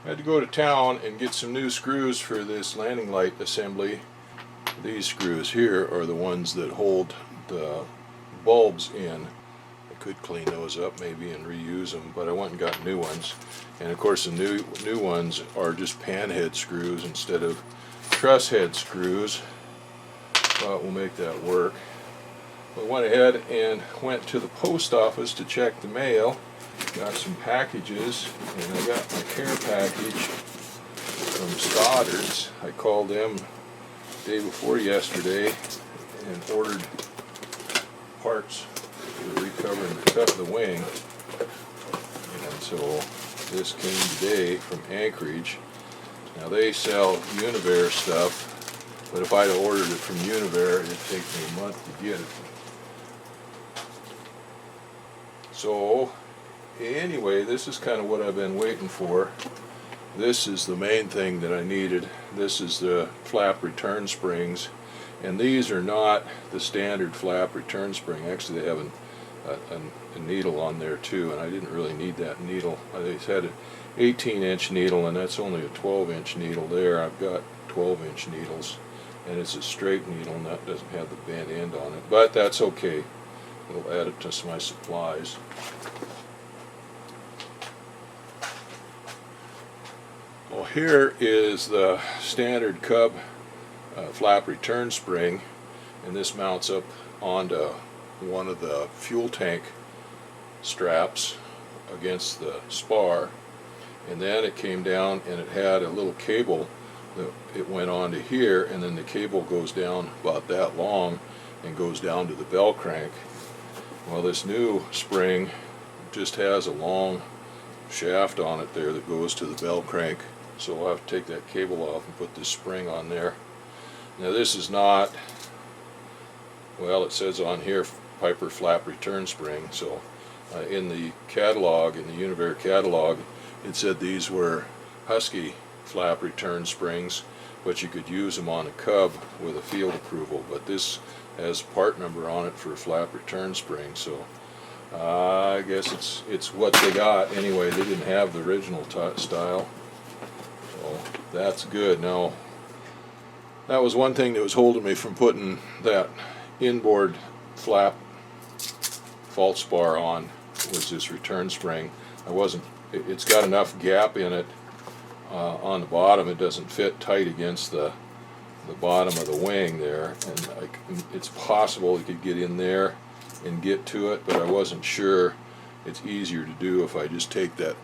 had to go to town and get some new screws for this landing light assembly. These screws here are the ones that hold the bulbs in. I could clean those up maybe and reuse them, but I went and got new ones. And of course the new ones are just pan head screws instead of truss head screws, but we'll make that work. We went ahead and went to the post office to check the mail. Got some packages, and I got my care package from Stoddard's. I called them the day before yesterday and ordered parts for recovering the cut of the wing. And so this came today from Anchorage. Now they sell Univair stuff, but if I'd have ordered it from Univair, it'd take me a month to get it. So anyway, this is kind of what I've been waiting for. This is the main thing that I needed. This is the flap return springs, and these are not the standard flap return spring. Actually, they have a needle on there too, and I didn't really need that needle. They had an 18-inch needle, and that's only a 12-inch needle there. I've got 12-inch needles, and it's a straight needle, and that doesn't have the bent end on it, but that's okay. It'll add it to my supplies. Well, here is the standard Cub flap return spring, and this mounts up onto one of the fuel tank straps against the spar, and then it came down and it had a little cable that it went onto here, and then the cable goes down about that long and goes down to the bell crank. Well, this new spring just has a long shaft on it there that goes to the bell crank, so we'll have to take that cable off and put this spring on there. Now this is not, well, it says on here Piper flap return spring, so in the catalog, in the Univair catalog, it said these were Husky flap return springs, but you could use them on a Cub with a field approval, but this has part number on it for a flap return spring, so I guess it's what they got. Anyway, they didn't have the original style, so that's good. Now, that was one thing that was holding me from putting that inboard flap false bar on, was this return spring. It's got enough gap in it on the bottom, it doesn't fit tight against the bottom of the wing there, and it's possible you could get in there and get to it, but I wasn't sure. It's easier to do if I just take that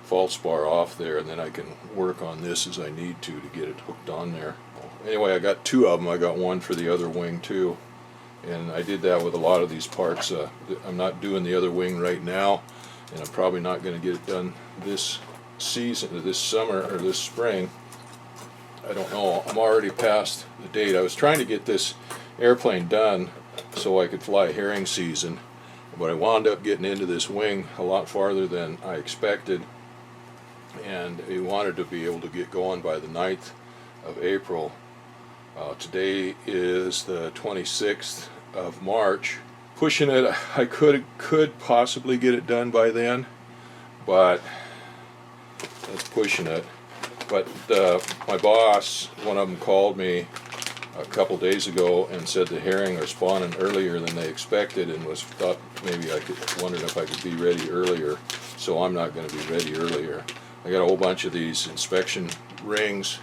false bar off there, and then I can work on this as I need to get it hooked on there. Anyway, I got two of them. I got one for the other wing too, and I did that with a lot of these parts. I'm not doing the other wing right now, and I'm probably not going to get it done this season, this summer or this spring. I don't know. I'm already past the date. I was trying to get this airplane done so I could fly herring season, but I wound up getting into this wing a lot farther than I expected, and we wanted to be able to get going by the 9th of April. Today is the 26th of March. Pushing it, I could possibly get it done by then, but that's pushing it. But my boss, one of them, called me a couple days ago and said the herring are spawning earlier than they expected, and thought maybe wondered if I could be ready earlier. So I'm not going to be ready earlier. I got a whole bunch of these inspection rings.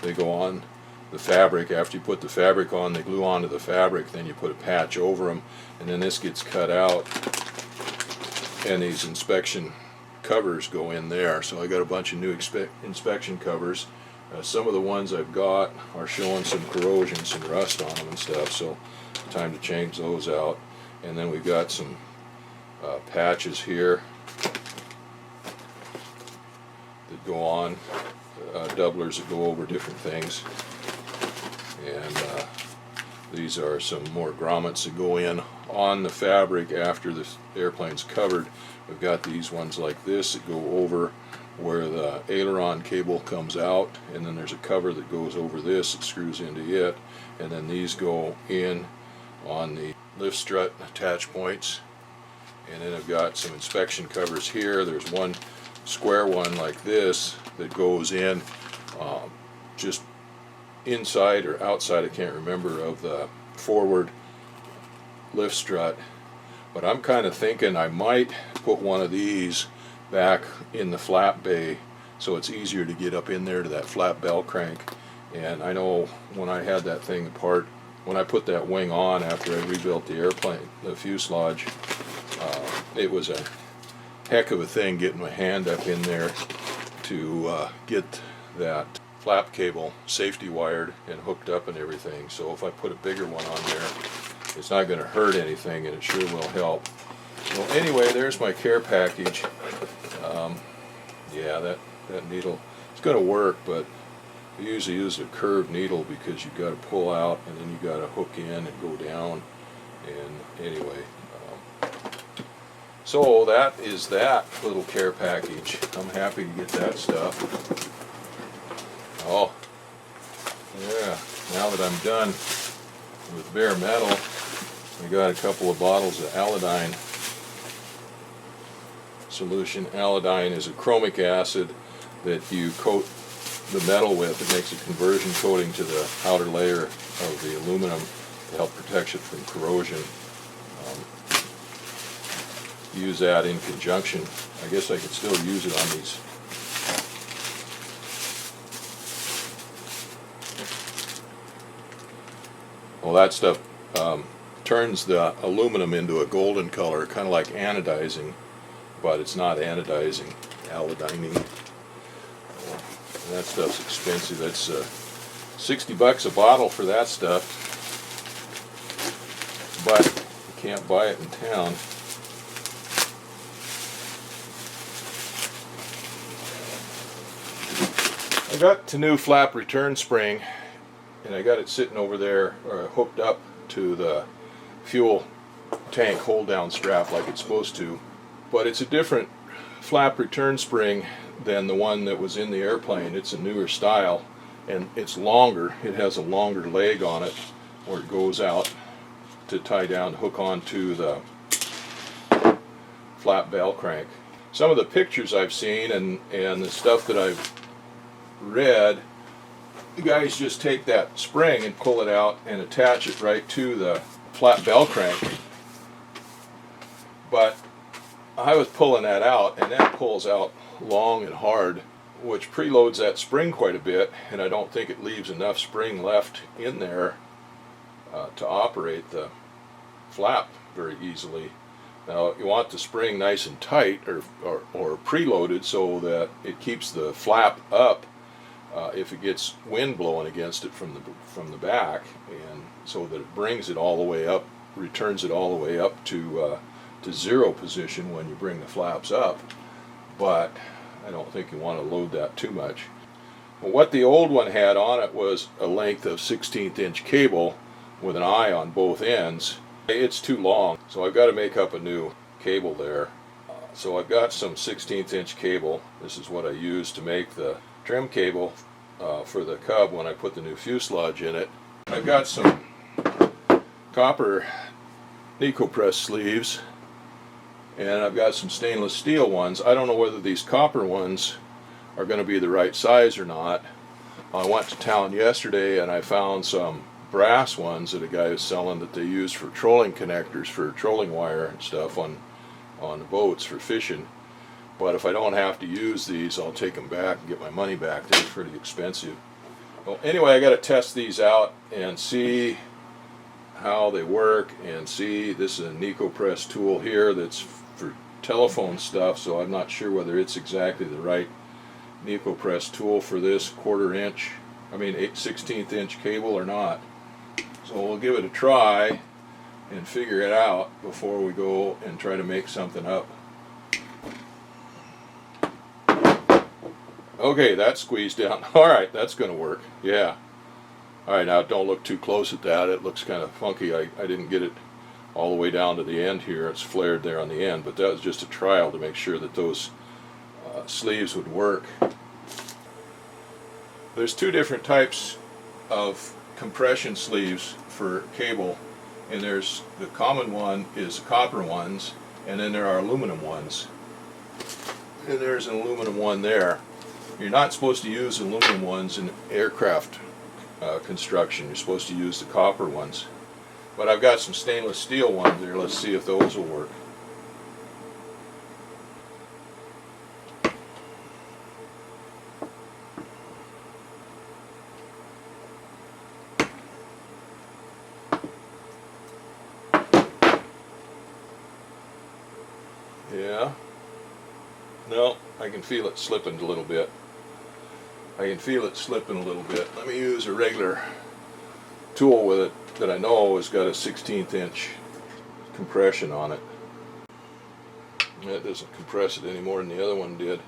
They go on the fabric. After you put the fabric on, they glue onto the fabric. Then you put a patch over them, and then this gets cut out, and these inspection covers go in there. So I got a bunch of new inspection covers. Some of the ones I've got are showing some corrosion, some rust on them and stuff, so time to change those out. And then we've got some patches here that go on, doublers that go over different things, and these are some more grommets that go in on the fabric after the airplane's covered. We've got these ones like this that go over where the aileron cable comes out, and then there's a cover that goes over this that screws into it, and then these go in on the lift strut attach points. And then I've got some inspection covers here. There's one square one like this that goes in just inside or outside, I can't remember, of the forward lift strut. But I'm kind of thinking I might put one of these back in the flap bay so it's easier to get up in there to that flap bell crank. And I know when I had that thing apart, when I put that wing on after I rebuilt the airplane, the fuselage, it was a heck of a thing getting my hand up in there to get that flap cable safety wired and hooked up and everything. So if I put a bigger one on there, it's not going to hurt anything, and it sure will help. Well, anyway, there's my care package. Yeah, that needle, it's going to work, but I usually use a curved needle because you've got to pull out and then you've got to hook in and go down. And anyway, so that is that little care package. I'm happy to get that stuff. Oh, yeah, now that I'm done with bare metal, I got a couple of bottles of Allodyne solution. Allodyne is a chromic acid that you coat the metal with. It makes a conversion coating to the outer layer of the aluminum to help protect it from corrosion. Use that in conjunction. I guess I could still use it on these. Well, that stuff turns the aluminum into a golden color, kind of like anodizing, but it's not anodizing, allodyning. That stuff's expensive. That's $60 a bottle for that stuff, but you can't buy it in town. I got the new flap return spring, and I got it sitting over there hooked up to the fuel tank hold down strap like it's supposed to, but it's a different flap return spring than the one that was in the airplane. It's a newer style, and it's longer. It has a longer leg on it where it goes out to tie down, hook onto the flap bell crank. Some of the pictures I've seen and the stuff that I've read, the guys just take that spring and pull it out and attach it right to the flap bell crank. But I was pulling that out, and that pulls out long and hard, which preloads that spring quite a bit, and I don't think it leaves enough spring left in there to operate the flap very easily. Now you want the spring nice and tight or preloaded so that it keeps the flap up if it gets wind blowing against it from the back, and so that it brings it all the way up, returns it all the way up to zero position when you bring the flaps up. But I don't think you want to load that too much. Well, what the old one had on it was a length of 16th inch cable with an eye on both ends. It's too long, so I've got to make up a new cable there. So I've got some 16th inch cable. This is what I use to make the trim cable for the Cub when I put the new fuselage in it. I've got some copper Necopress sleeves, and I've got some stainless steel ones. I don't know whether these copper ones are going to be the right size or not. I went to town yesterday and I found some brass ones that a guy was selling that they use for trolling connectors, for trolling wire and stuff on boats for fishing. But if I don't have to use these, I'll take them back and get my money back. They're pretty expensive. Well, anyway, I got to test these out and see how they work, and see, this is a Necopress tool here that's for telephone stuff, so I'm not sure whether it's exactly the right Necopress tool for this 16th inch cable or not. So we'll give it a try and figure it out before we go and try to make something up. Okay, that's squeezed down. Alright, that's going to work. Yeah. Alright, now don't look too close at that. It looks kind of funky. I didn't get it all the way down to the end here. It's flared there on the end, but that was just a trial to make sure that those sleeves would work. There's two different types of compression sleeves for cable, and there's the common one is copper ones, and then there are aluminum ones. and there's an aluminum one there. You're not supposed to use aluminum ones in aircraft construction. You're supposed to use the copper ones. But I've got some stainless steel ones there. Let's see if those will work. Yeah. No, I can feel it slipping a little bit. I can feel it slipping a little bit. Let me use a regular tool with it that I know has got a 16th inch compression on it. That doesn't compress it any more than the other one did.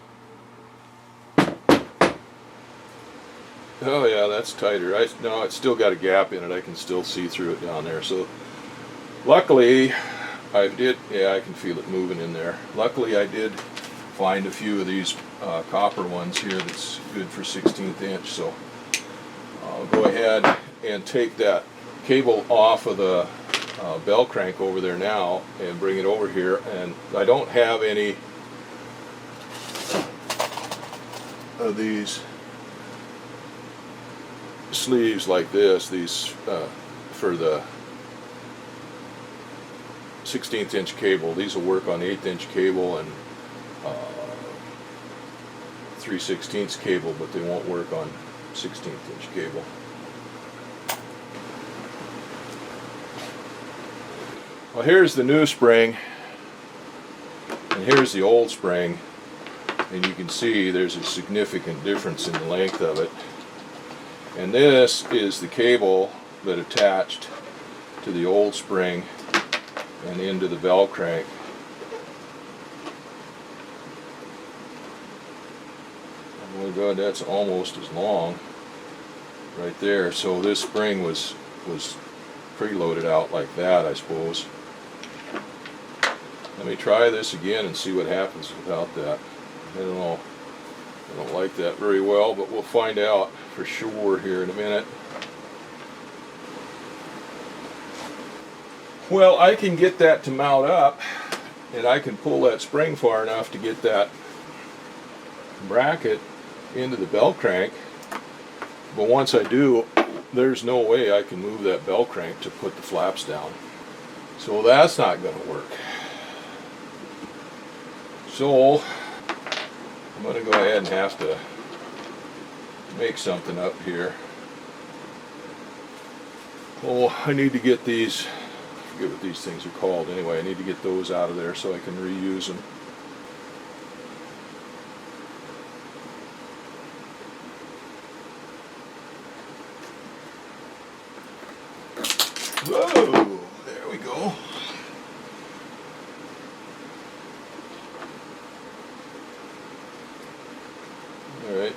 Oh yeah, that's tighter. No, it's still got a gap in it. I can still see through it down there. So luckily I can feel it moving in there. Luckily I did find a few of these copper ones here that's good for 16th inch. So I'll go ahead and take that cable off of the bell crank over there now and bring it over here. And I don't have any of these sleeves like this, these for the 16th inch cable. These will work on 8th inch cable and 3/16 cable, but they won't work on 16th inch cable. Well, here's the new spring and here's the old spring, and you can see there's a significant difference in the length of it. And this is the cable that attached to the old spring and into the bell crank. Oh my God, that's almost as long right there. So this spring was preloaded out like that, I suppose. Let me try this again and see what happens without that. I don't know. I don't like that very well, but we'll find out for sure here in a minute. Well, I can get that to mount up, and I can pull that spring far enough to get that bracket into the bell crank. But once I do, there's no way I can move that bell crank to put the flaps down. So that's not going to work. So I'm going to go ahead and have to make something up here. Oh, I need to get these, I forget what these things are called anyway, I need to get those out of there so I can reuse them. Whoa, there we go. All right.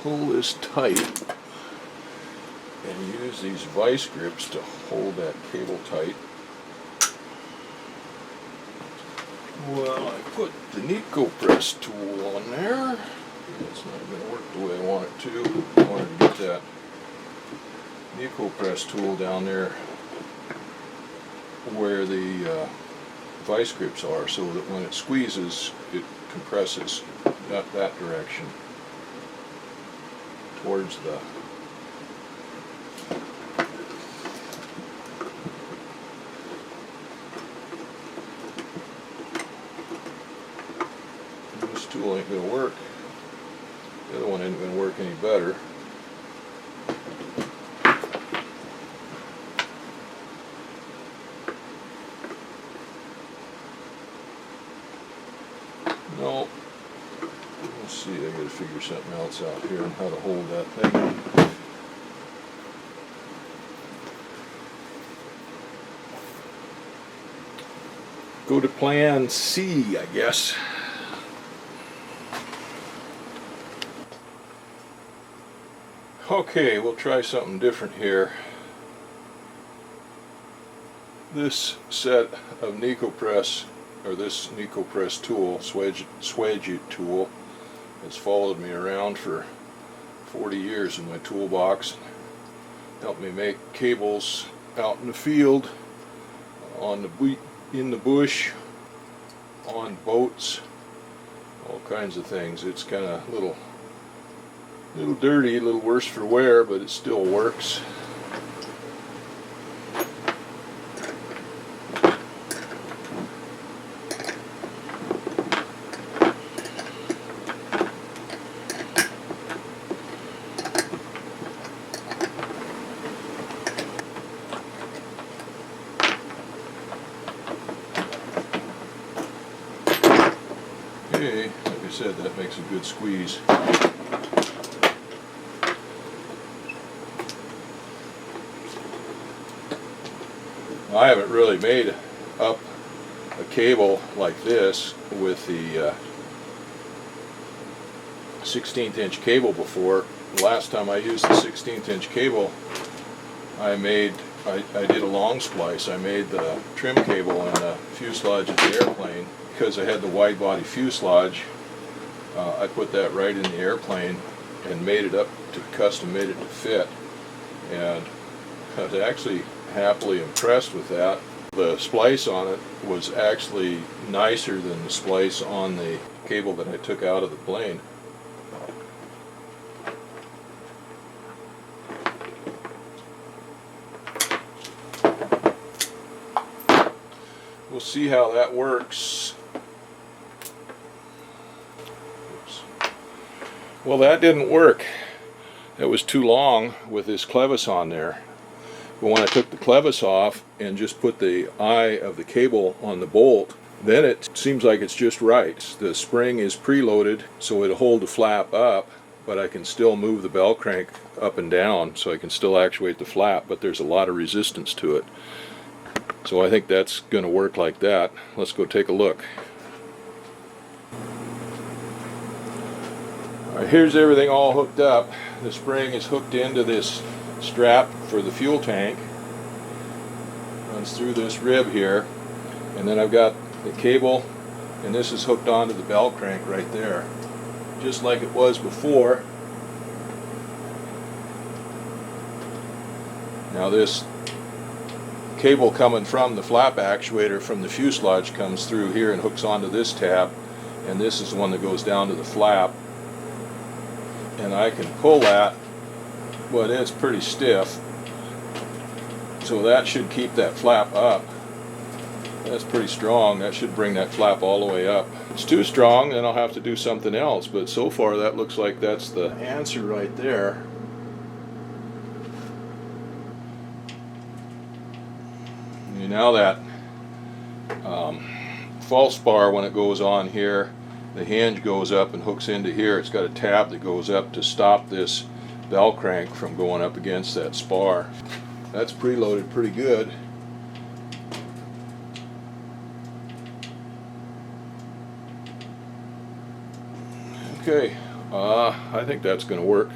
Pull this tight and use these vice grips to hold that cable tight. Well, I put the Nico Press tool on there. It's not going to work the way I want it to. I wanted to get that Nico Press tool down there where the vice grips are, so that when it squeezes, it compresses that direction towards the this tool ain't going to work. The other one ain't going to work any better. No. Let's see, I gotta figure something else out here on how to hold that thing. go to plan C, I guess. Okay, we'll try something different here. This set of NecoPress, or this NecoPress tool, Swagit tool, has followed me around for 40 years in my toolbox. Helped me make cables out in the field, in the bush, on boats, all kinds of things. It's kind of a little dirty, a little worse for wear, but it still works. Okay, like I said, that makes a good squeeze. I haven't really made up a cable like this with the 16th inch cable before. The last time I used the 16th inch cable, I did a long splice. I made the trim cable on the fuselage of the airplane. Because I had the wide body fuselage, I put that right in the airplane and made it up to custom made it to fit, and I was actually happily impressed with that. The splice on it was actually nicer than the splice on the cable that I took out of the plane. We'll see how that works. Well, that didn't work. It was too long with this clevis on there. But when I took the clevis off and just put the eye of the cable on the bolt, then it seems like it's just right. The spring is preloaded, so it'll hold the flap up, but I can still move the bell crank up and down, so I can still actuate the flap, but there's a lot of resistance to it. So I think that's going to work like that. Let's go take a look. Alright, here's everything all hooked up. The spring is hooked into this strap for the fuel tank. Runs through this rib here. And then I've got the cable, and this is hooked onto the bell crank right there. Just like it was before. Now this cable coming from the flap actuator from the fuselage comes through here and hooks onto this tab, and this is the one that goes down to the flap. And I can pull that, but it's pretty stiff, so that should keep that flap up. That's pretty strong. That should bring that flap all the way up. If it's too strong, then I'll have to do something else, but so far that looks like that's the answer right there. And now that false bar, when it goes on here, the hinge goes up and hooks into here. It's got a tab that goes up to stop this bell crank from going up against that spar. That's preloaded pretty good. Okay, I think that's going to work.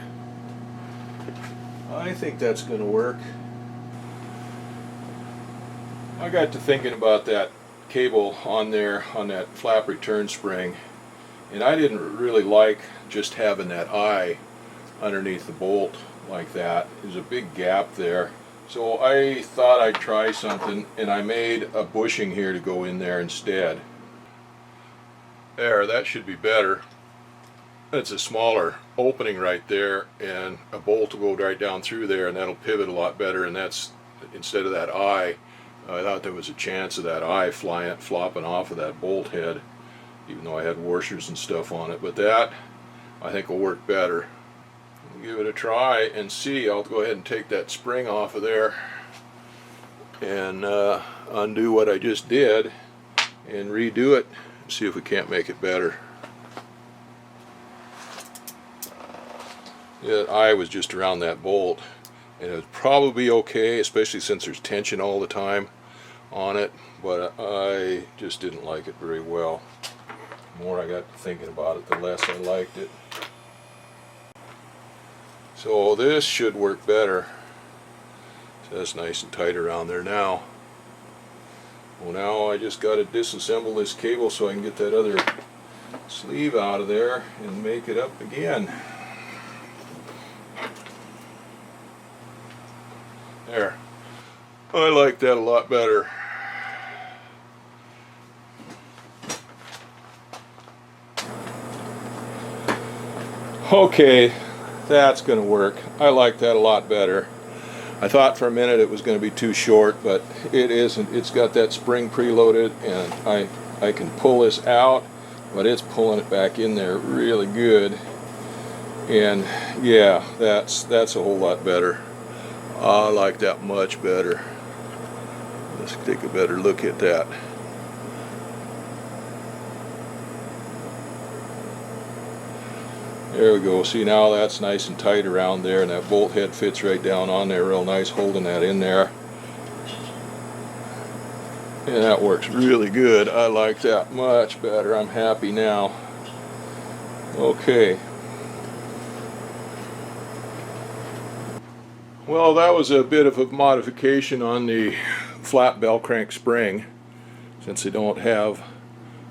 I got to thinking about that cable on there, on that flap return spring. And I didn't really like just having that eye underneath the bolt like that. There's a big gap there. So I thought I'd try something, and I made a bushing here to go in there instead. There, that should be better. It's a smaller opening right there, and a bolt will go right down through there, and that'll pivot a lot better. And that's, instead of that eye, I thought there was a chance of that eye flopping off of that bolt head, even though I had washers and stuff on it. But that, I think, will work better. We'll give it a try and see. I'll go ahead and take that spring off of there and undo what I just did and redo it and see if we can't make it better. The eye was just around that bolt, and it would probably be okay, especially since there's tension all the time. on it, but I just didn't like it very well. The more I got to thinking about it, the less I liked it. So this should work better. So that's nice and tight around there now. Well, now I just got to disassemble this cable so I can get that other sleeve out of there and make it up again. There. I like that a lot better. Okay, that's going to work. I like that a lot better. I thought for a minute it was going to be too short, but it isn't. It's got that spring preloaded, and I can pull this out, but it's pulling it back in there really good. And yeah, that's a whole lot better. I like that much better. Let's take a better look at that. There we go. See, now that's nice and tight around there, and that bolt head fits right down on there real nice, holding that in there. And that works really good. I like that much better. I'm happy now. Okay. Well, that was a bit of a modification on the flat bell crank spring, since they don't have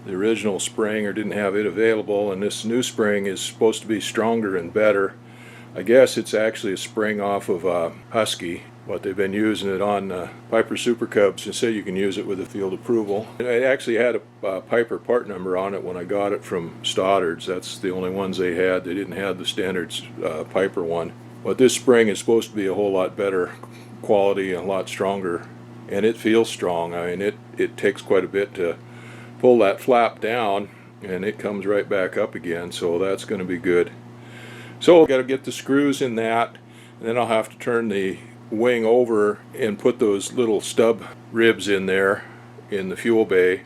the original spring or didn't have it available, and this new spring is supposed to be stronger and better. I guess it's actually a spring off of Husky, but they've been using it on Piper Super Cubs and say you can use it with a field approval. It actually had a Piper part number on it when I got it from Stoddard's. That's the only ones they had. They didn't have the standard Piper one. But this spring is supposed to be a whole lot better quality and a lot stronger, and it feels strong. I mean, it takes quite a bit to pull that flap down, and it comes right back up again, so that's going to be good. So I've got to get the screws in that, and then I'll have to turn the wing over and put those little stub ribs in there in the fuel bay,